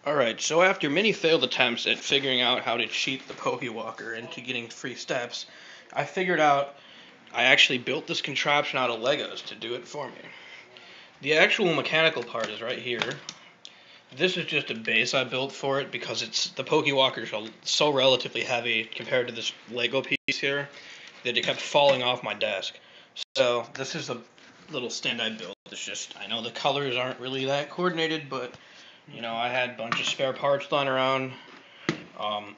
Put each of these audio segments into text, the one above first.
Alright, so after many failed attempts at figuring out how to cheat the PokéWalker into getting free steps, I figured out I actually built this contraption out of Legos to do it for me. The actual mechanical part is right here. This is just a base I built for it because the PokéWalker is so relatively heavy compared to this Lego piece here that it kept falling off my desk. So this is a little stand I built. I know the colors aren't really that coordinated, but I had a bunch of spare parts lying around. Um,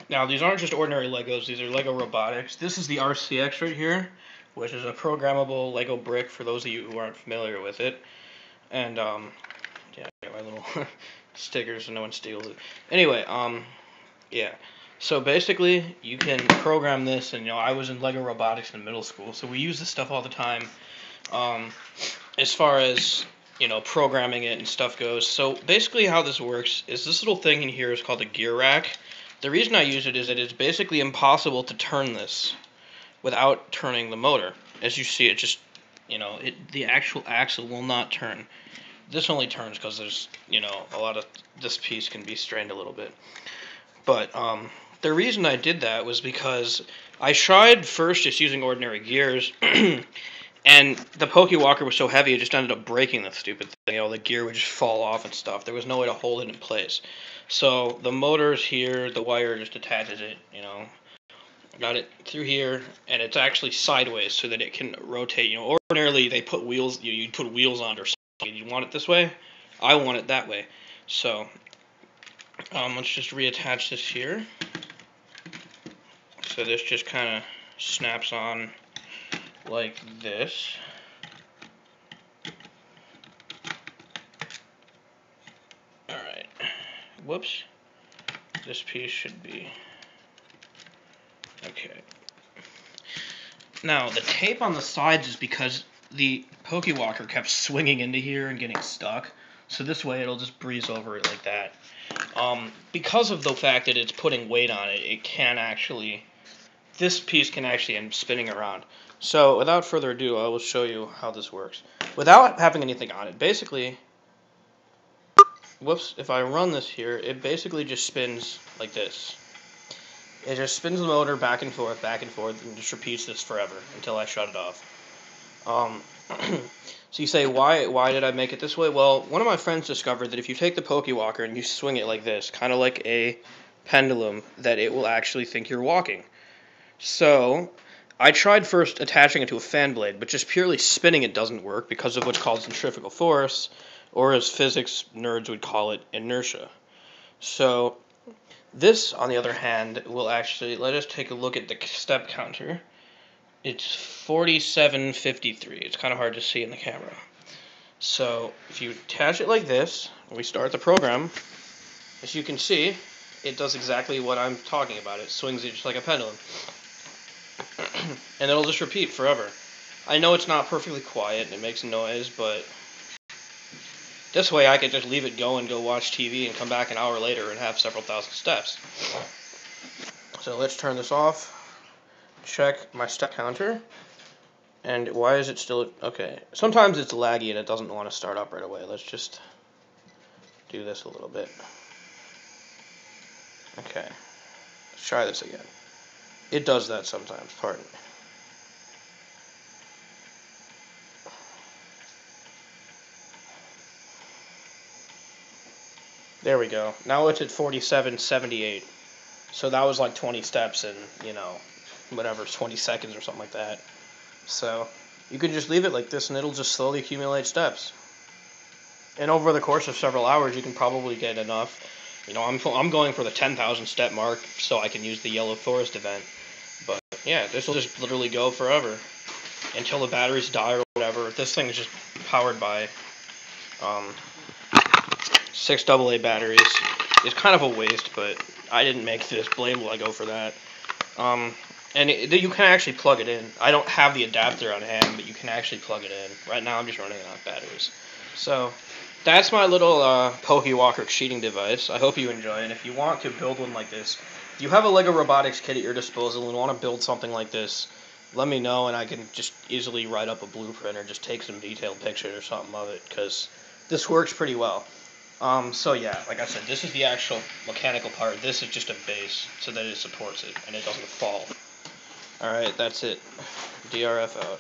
Now, these aren't just ordinary Legos. These are Lego robotics. This is the RCX right here, which is a programmable Lego brick for those of you who aren't familiar with it. And, yeah, I got my little stickers so no one steals it. Anyway, yeah. So basically, you can program this, and, I was in Lego robotics in middle school, so we use this stuff all the time. As far as, programming it and stuff goes. So basically how this works is this little thing in here is called a gear rack. The reason I use it is that it's basically impossible to turn this without turning the motor. As you see, it just, the actual axle will not turn. This only turns because there's, a lot of, this piece can be strained a little bit. But the reason I did that was because I tried first just using ordinary gears, and the PokéWalker was so heavy it just ended up breaking the stupid thing. The gear would just fall off and stuff. There was no way to hold it in place. So the motor's here, the wire just attaches it, Got it through here, and it's actually sideways so that it can rotate. Ordinarily they put wheels, you'd put wheels on or something. You want it this way? I want it that way. So let's just reattach this here. So this just kind of snaps on like this. Alright. Whoops. This piece should be... Okay. Now, the tape on the sides is because the PokéWalker kept swinging into here and getting stuck. So this way it'll just breeze over it like that. Because of the fact that it's putting weight on it, this piece can actually end up spinning around. So without further ado, I will show you how this works. Without having anything on it, basically, if I run this here, it basically just spins like this. It just spins the motor back and forth, and just repeats this forever until I shut it off. So you say, why did I make it this way? Well, one of my friends discovered that if you take the PokéWalker and you swing it like this, kind of like a pendulum, that it will actually think you're walking. So I tried first attaching it to a fan blade, but just purely spinning it doesn't work because of what's called centrifugal force, or as physics nerds would call it, inertia. So this, on the other hand, will actually, let us take a look at the step counter. It's 4753. It's kind of hard to see in the camera. So if you attach it like this, and we start the program, as you can see, it does exactly what I'm talking about. It swings it just like a pendulum. And it'll just repeat forever. I know it's not perfectly quiet and it makes noise, but this way I could just leave it go and go watch TV and come back an hour later and have several thousand steps. So let's turn this off. Check my step counter. And why is it still... Okay. Sometimes it's laggy and it doesn't want to start up right away. Let's just do this a little bit. Okay. Let's try this again. It does that sometimes. Pardon me. There we go. Now it's at 4778. So that was like 20 steps in, whatever, 20 seconds or something like that. So you can just leave it like this and it'll just slowly accumulate steps. And over the course of several hours, you can probably get enough. I'm going for the 10,000 step mark so I can use the Yellow Forest event. But yeah, this will just literally go forever until the batteries die or whatever. This thing is just powered by 6 AA batteries. It's kind of a waste, but I didn't make this. Blame Lego for that. And you can actually plug it in. I don't have the adapter on hand, but you can actually plug it in. Right now I'm just running it on batteries. So that's my little PokéWalker cheating device. I hope you enjoy it. If you want to build one like this, if you have a Lego robotics kit at your disposal and want to build something like this, let me know and I can just easily write up a blueprint or just take some detailed pictures or something of it, because this works pretty well. So yeah, like I said, this is the actual mechanical part. This is just a base so that it supports it and it doesn't fall. Alright, that's it. DRF out.